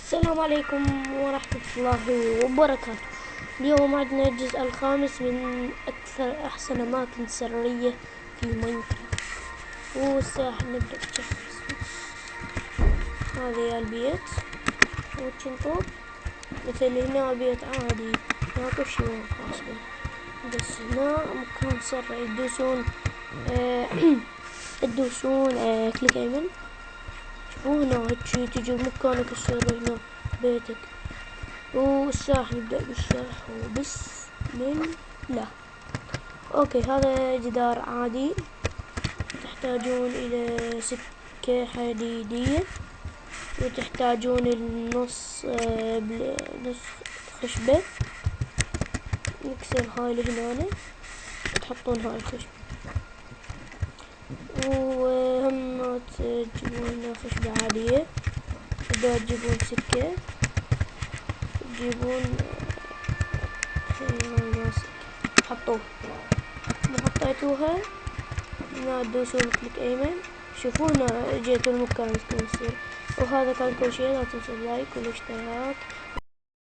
السلام عليكم ورحمة الله وبركاته. اليوم عندنا الجزء الخامس من أحسن أماكن سرية في ماينكرافت، والساحل نبدأ بشكل هذا البيت وتشنطوب مثل هنا بيت عادي ماكو شي خاص به، بس هنا مكان سري تدوسون كليك أيمن. شوفوا هنا هيجي تجي مكانك السري هنا بيتك. والساحل نبدأ بالساحل وبسم الله. اوكي هذا جدار عادي، تحتاجون الى سكة حديدية، وتحتاجون النص نص خشبة. نكسر هاي اللي هنا وتحطون هاي الخشبة، وهم تجيبون خشبة عادية، وبعد تجيبون سكة، تجيبون حطوه. حطيتوها هنا تدوسون كليك ايمن. شوفوا هنا جيتوا المكان يكون يصير. وهذا كان كل شيء، لا تنسوا اللايك والاشتراك.